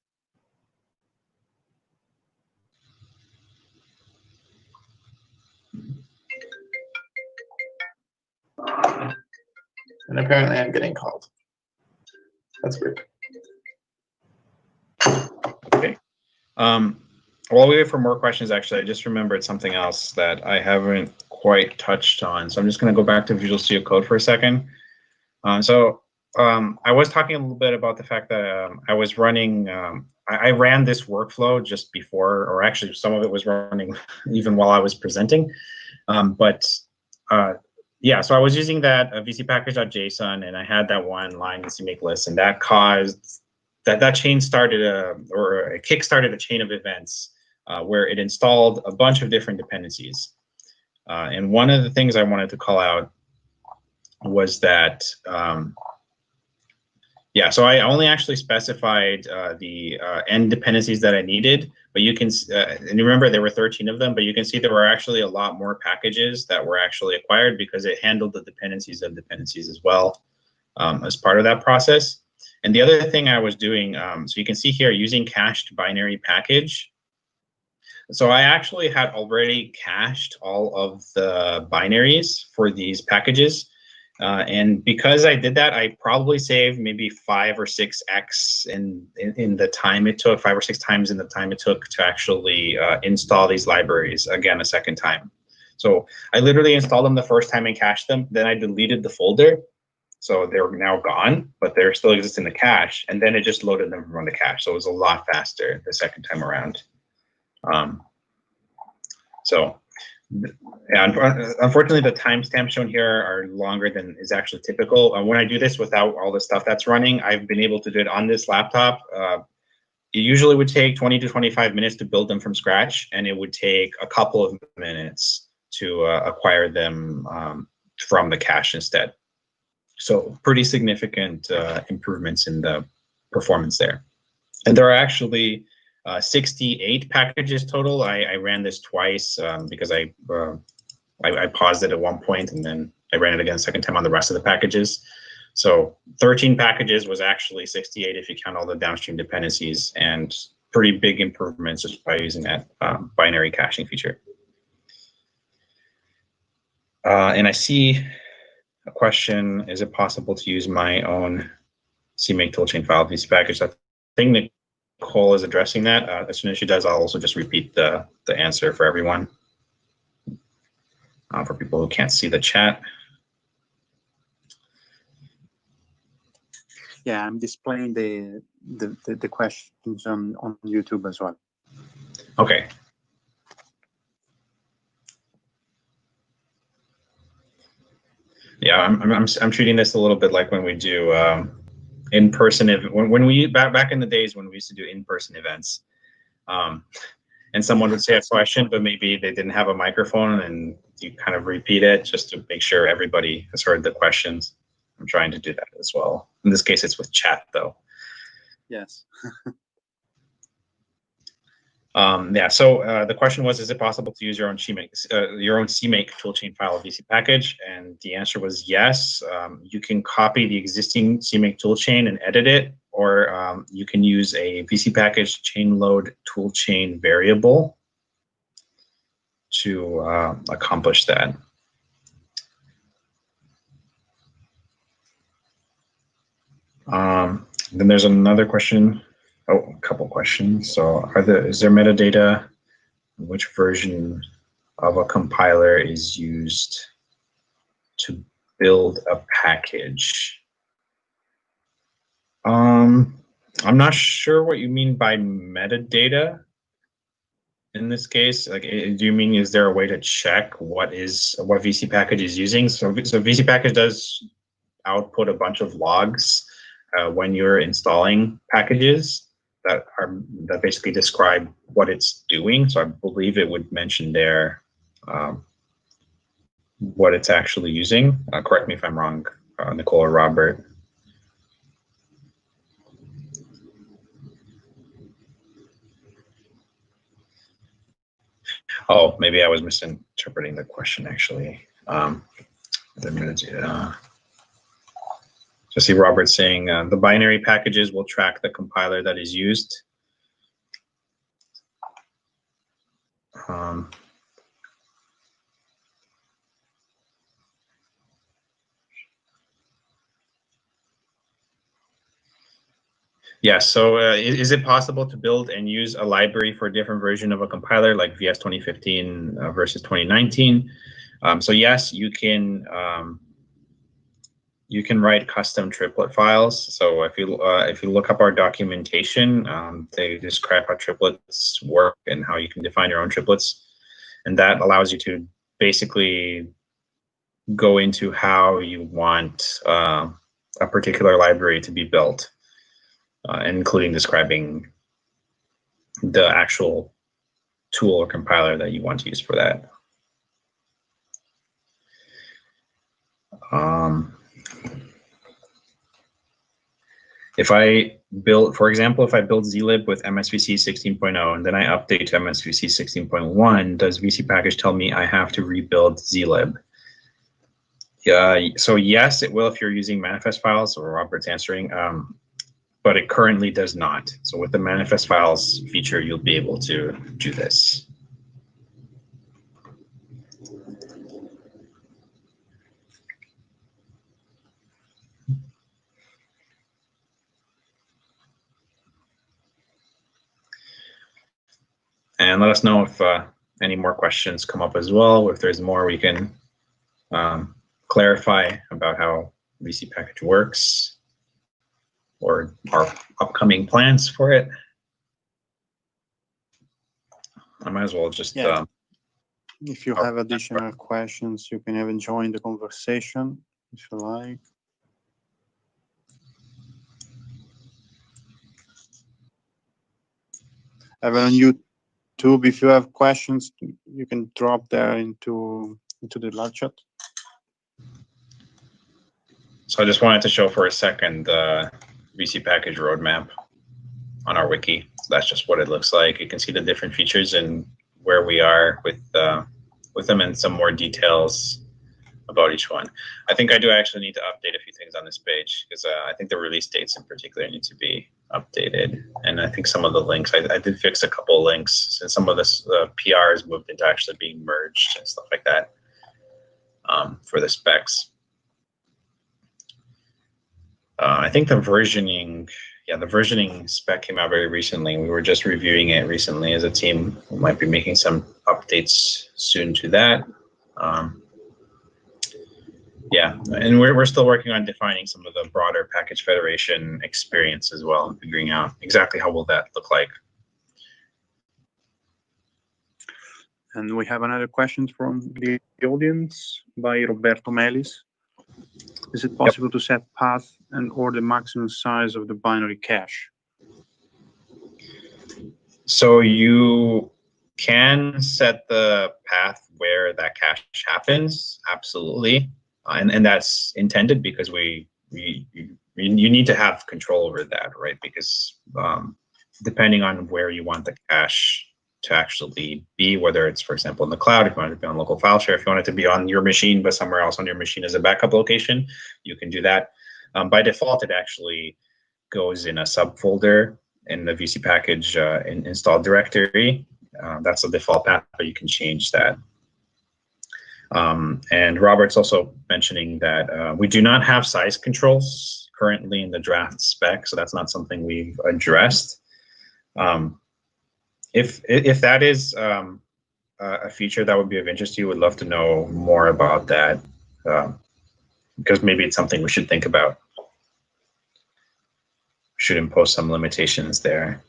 And apparently I'm getting called. That's weird. Okay. While we wait for more questions, actually, I just remembered something else that I haven't quite touched on. So I'm just going to go back to Visual Studio Code for a second. I was talking a little bit about the fact that I was running, I ran this workflow just before, or actually some of it was running even while I was presenting. Yeah, so I was using that vcpkg.json, and I had that one line in CMake list, and that caused, that chain started or kick-started a chain of events where it installed a bunch of different dependencies. And one of the things I wanted to call out was that, yeah, so I only actually specified the end dependencies that I needed, but you can, and remember there were 13 of them, but you can see there were actually a lot more packages that were actually acquired because it handled the dependencies of dependencies as well as part of that process. And the other thing I was doing, so you can see here using cached binary package. So I actually had already cached all of the binaries for these packages. And because I did that, I probably saved maybe 5 or 6x in the time it took, 5 or 6 times in the time it took to actually install these libraries again a second time. So I literally installed them the first time and cached them. Then I deleted the folder. So they're now gone, but they're still exist in the cache. And then it just loaded them from the cache. So it was a lot faster the second time around. Yeah, unfortunately, the timestamps shown here are longer than is actually typical. When I do this without all the stuff that's running, I've been able to do it on this laptop. It usually would take 20 to 25 minutes to build them from scratch, and it would take a couple of minutes to acquire them from the cache instead. So pretty significant improvements in the performance there. And there are actually 68 packages total. I ran this twice because I paused it at one point and then I ran it again a second time on the rest of the packages. So 13 packages was actually 68 if you count all the downstream dependencies, and pretty big improvements just by using that binary caching feature. And I see a question, is it possible to use my own CMake toolchain file VC package? I think Nicole is addressing that. As soon as she does, I'll also just repeat the answer for everyone. For people who can't see the chat. Yeah, I'm displaying the questions on YouTube as well. Okay. Yeah, I'm treating this a little bit like when we do in-person when we back in the days when we used to do in-person events, and someone would say a question, but maybe they didn't have a microphone, and you kind of repeat it just to make sure everybody has heard the questions. I'm trying to do that as well. In this case, it's with chat though. Yes. Yeah. So the question was, is it possible to use your own CMake toolchain file VC package? And the answer was yes. You can copy the existing CMake toolchain and edit it, or you can use a VC package chain load toolchain variable to accomplish that. Then there's another question. Oh, a couple questions. So is there metadata? Which version of a compiler is used to build a package? I'm not sure what you mean by metadata in this case. Like, do you mean, is there a way to check what VC package is using? So VC package does output a bunch of logs when you're installing packages that basically describe what it's doing. So I believe it would mention there what it's actually using. Correct me if I'm wrong, Nicole or Robert. Oh, maybe I was misinterpreting the question actually. So see Robert saying the binary packages will track the compiler that is used. Yeah, so is it possible to build and use a library for a different version of a compiler like VS 2015 versus 2019? So yes, you can write custom triplet files. So if you look up our documentation, they describe how triplets work and how you can define your own triplets, and that allows you to basically go into how you want a particular library to be built, including describing the actual tool or compiler that you want to use for that. If I build, for example, if I build zlib with MSVC 16.0 and then I update to MSVC 16.1, does VC package tell me I have to rebuild zlib? So yes, it will if you're using manifest files, or Robert's answering, but it currently does not. So with the manifest files feature, you'll be able to do this. And let us know if any more questions come up as well. If there's more we can clarify about how VC package works or our upcoming plans for it. I might as well just if you have additional questions, you can even join the conversation if you like. Even on YouTube, if you have questions, you can drop there into the live chat. So I just wanted to show for a second the VC package roadmap on our wiki. So that's just what it looks like. You can see the different features and where we are with them and some more details about each one. I think I do actually need to update a few things on this page because I think the release dates in particular need to be updated. And I think some of the links, I did fix a couple of links since some of this PRs moved into actually being merged and stuff like that for the specs. I think the versioning, the versioning spec came out very recently. We were just reviewing it recently as a team. We might be making some updates soon to that. Yeah, and we're still working on defining some of the broader package federation experience as well, and figuring out exactly how will that look like. And we have another question from the audience by Roberto Melis. Is it possible to set path and or the maximum size of the binary cache? So you can set the path where that cache happens, absolutely. And that's intended because you need to have control over that, right? Because depending on where you want the cache to actually be, whether it's, for example, in the cloud, if you want it to be on local file share, if you want it to be on your machine, but somewhere else on your machine as a backup location, you can do that. By default, it actually goes in a subfolder in the VC package installed directory. That's the default path, but you can change that. And Robert's also mentioning that we do not have size controls currently in the draft spec, so that's not something we've addressed. If that is a feature that would be of interest to you, would love to know more about that, because maybe it's something we should think about. Should impose some limitations there.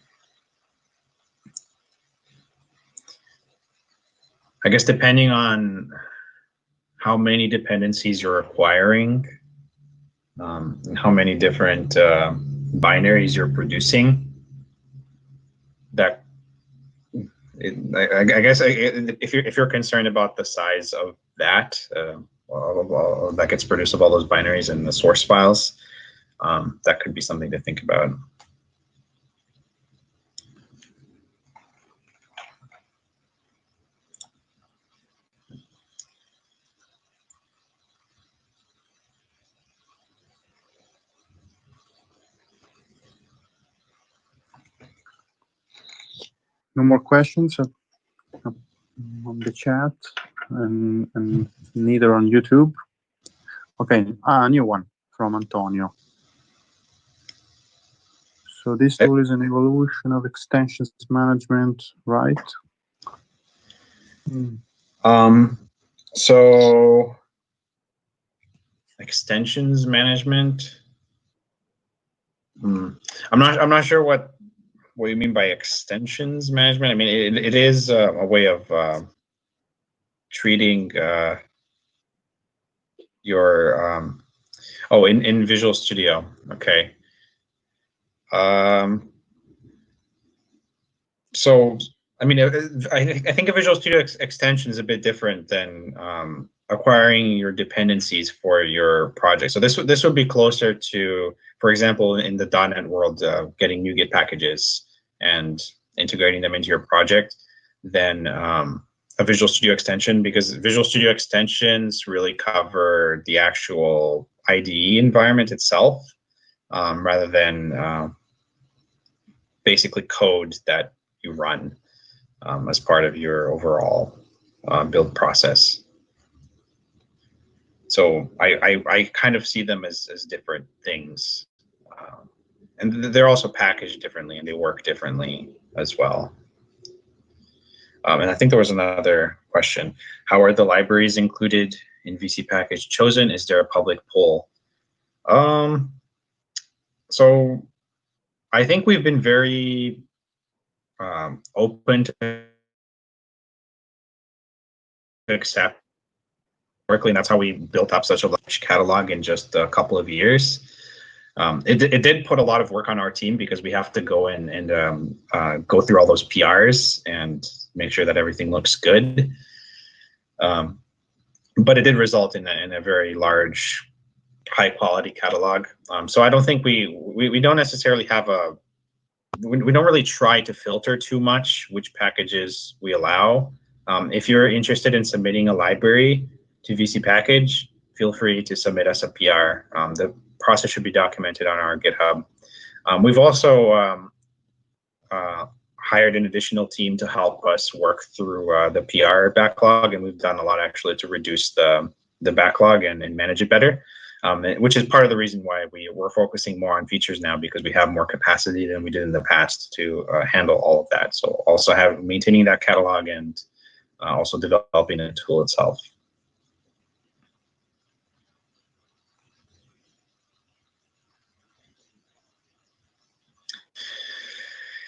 I guess depending on how many dependencies you're acquiring, and how many different binaries you're producing, that I guess if you're concerned about the size of that that gets produced of all those binaries and the source files, that could be something to think about. No more questions on the chat and neither on YouTube. Okay, a new one from Antonio. So this tool is an evolution of extensions management, right? So extensions management. I'm not sure what you mean by extensions management. I mean, it is a way of treating your in Visual Studio. Okay. So I mean, I think a Visual Studio extension is a bit different than acquiring your dependencies for your project. So this would be closer to, for example, in the .NET world, getting NuGet packages and integrating them into your project than a Visual Studio extension, because Visual Studio extensions really cover the actual IDE environment itself, rather than basically code that you run as part of your overall build process. So I kind of see them as different things, and they're also packaged differently and they work differently as well. And I think there was another question. How are the libraries included in VC package chosen? Is there a public poll? So I think we've been very open to accept historically, and that's how we built up such a large catalog in just a couple of years. It did put a lot of work on our team because we have to go in and go through all those PRs and make sure that everything looks good. But it did result in a very large, high quality catalog. So I don't think we don't necessarily have we don't really try to filter too much which packages we allow. If you're interested in submitting a library to VC package, feel free to submit us a PR. The process should be documented on our GitHub. We've also hired an additional team to help us work through the PR backlog, and we've done a lot actually to reduce the backlog and manage it better, which is part of the reason why we're focusing more on features now, because we have more capacity than we did in the past to handle all of that. So also maintaining that catalog and also developing the tool itself.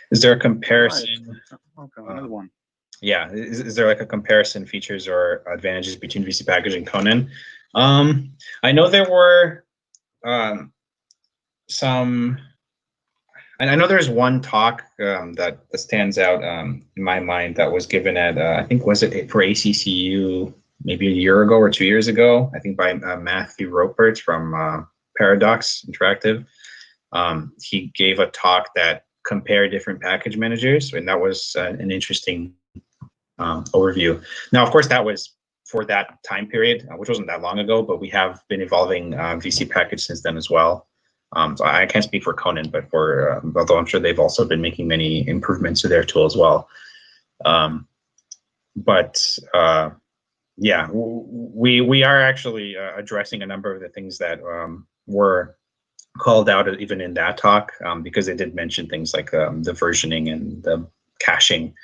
Is there a comparison? Right. Okay, another one. Yeah, is there like a comparison features or advantages between VC package and Conan? I know there were some, and I know there's one talk that stands out in my mind that was given at, I think, was it for ACCU maybe a year ago or 2 years ago, I think by Matthew Ropert from Paradox Interactive. He gave a talk that compared different package managers, and that was an interesting overview. Now, of course, that was for that time period, which wasn't that long ago, but we have been evolving VC package since then as well. So I can't speak for Conan, but although I'm sure they've also been making many improvements to their tool as well. Yeah, we are actually addressing a number of the things that were called out even in that talk, because they did mention things like the versioning and the caching.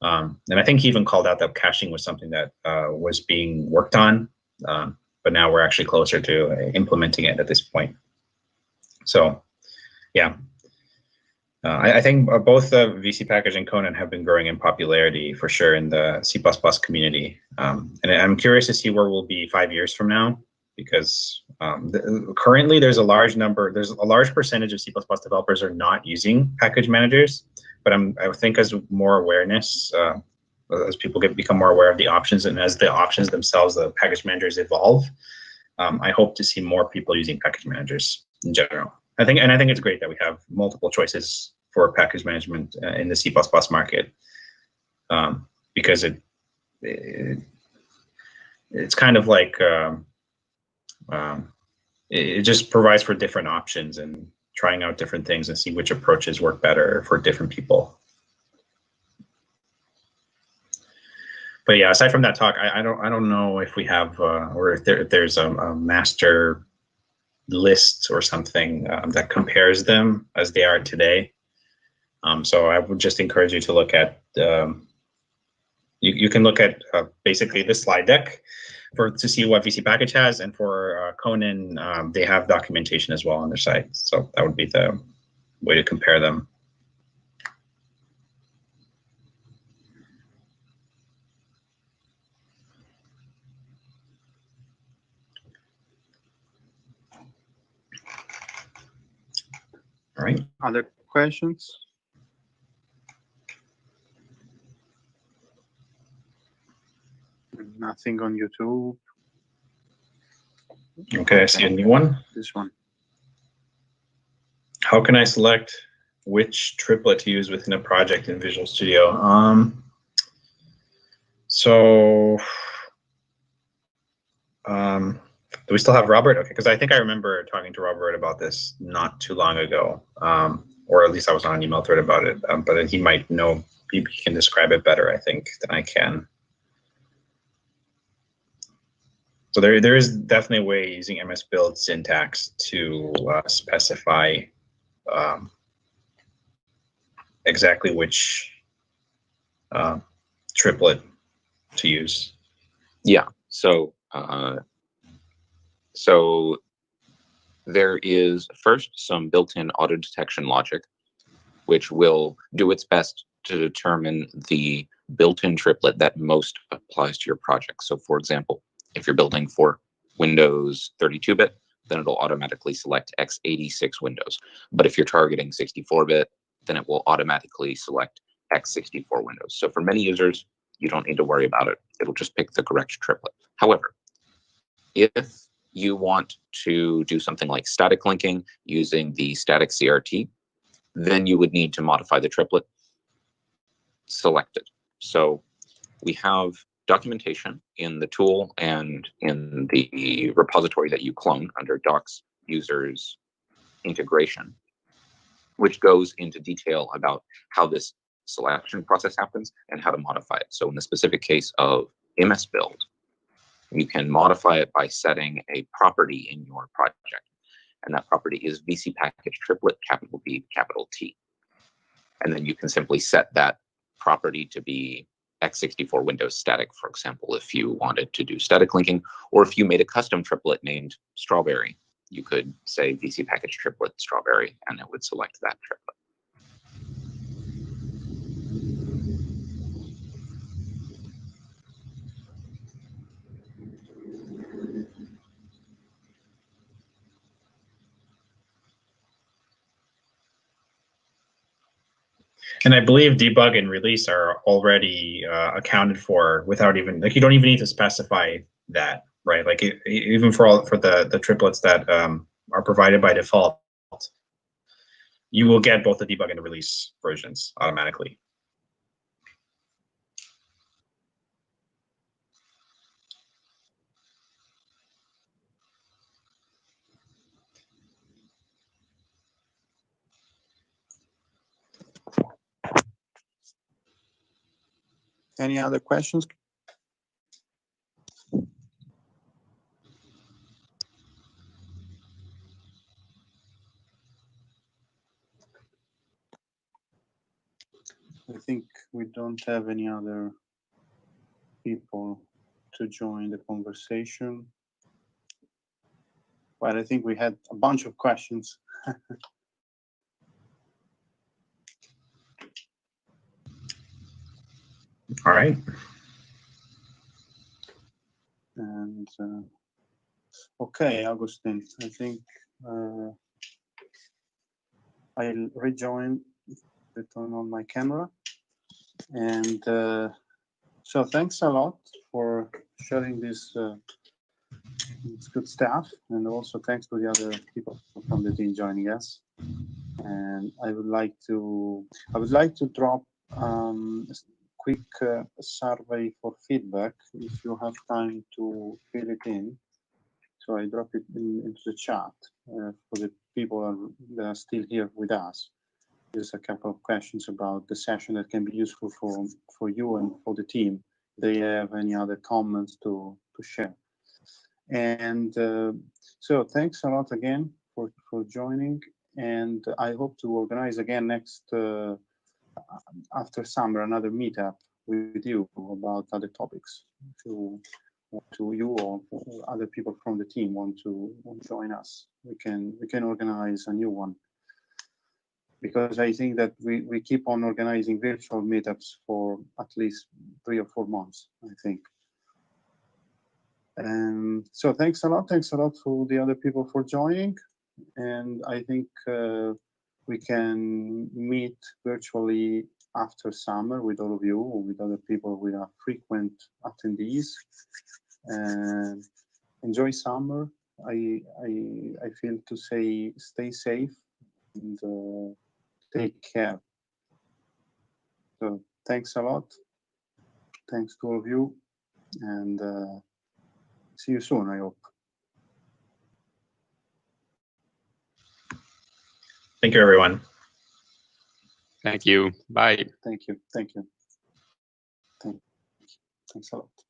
And I think he even called out that caching was something that was being worked on, but now we're actually closer to implementing it at this point. So, yeah, I think both VC package and Conan have been growing in popularity for sure in the C++ community. And I'm curious to see where we'll be 5 years from now, because currently there's a large percentage of C++ developers are not using package managers. But I think as more awareness, as people become more aware of the options, and as the options themselves, the package managers evolve, I hope to see more people using package managers in general. I think it's great that we have multiple choices for package management in the C++ market, because it's kind of like it just provides for different options and trying out different things and see which approaches work better for different people. But yeah, aside from that talk, I don't know if we have or if there's a master list or something that compares them as they are today. So I would just encourage you to look at you can look at basically this slide deck to see what VC package has, and for Conan, they have documentation as well on their site. So that would be the way to compare them. All right. Other questions? Nothing on YouTube. Okay, I see a new one. This one. How can I select which triplet to use within a project in Visual Studio? Do we still have Robert? Okay, because I think I remember talking to Robert about this not too long ago, or at least I was on an email thread about it, but he might know, he can describe it better, I think, than I can. So there is definitely a way using MS Build syntax to specify exactly which triplet to use? Yeah. So there is first some built-in auto detection logic, which will do its best to determine the built-in triplet that most applies to your project. So for example, if you're building for Windows 32-bit, then it'll automatically select x86 Windows. But if you're targeting 64-bit, then it will automatically select x64 Windows. So for many users, you don't need to worry about it. It'll just pick the correct triplet. However, if you want to do something like static linking using the static CRT, then you would need to modify the triplet selected. So we have documentation in the tool and in the repository that you clone under docs users integration, which goes into detail about how this selection process happens and how to modify it. So in the specific case of MS build, you can modify it by setting a property in your project. And that property is vcpkg triplet, capital V, capital T. And then you can simply set that property to be x64 Windows static, for example, if you wanted to do static linking, or if you made a custom triplet named Strawberry, you could say vcpkg triplet Strawberry, and it would select that triplet. And I believe debug and release are already accounted for without even, like, you don't even need to specify that, right? Like even for the triplets that are provided by default, you will get both the debug and the release versions automatically. Any other questions? I think we don't have any other people to join the conversation. But I think we had a bunch of questions. All right. And okay, Augustin, I think I'll return on my camera. And so thanks a lot for sharing this good stuff, and also thanks to the other people from the team joining us. And I would like to drop a quick survey for feedback if you have time to fill it in. So I drop it into the chat for the people that are still here with us. There's a couple of questions about the session that can be useful for you and for the team. They have any other comments to share. And so thanks a lot again for joining. And I hope to organize again next after summer another meetup with you about other topics. If you or other people from the team want to join us, we can organize a new one. Because I think that we keep on organizing virtual meetups for at least 3 or 4 months, I think. And so thanks a lot for the other people for joining. And I think we can meet virtually after summer with all of you, or with other people with our frequent attendees. And enjoy summer. I feel to say stay safe and take care. So thanks a lot. Thanks to all of you, and see you soon, I hope. Thank you, everyone. Thank you. Bye. Thank you. Thank you. Thanks a lot.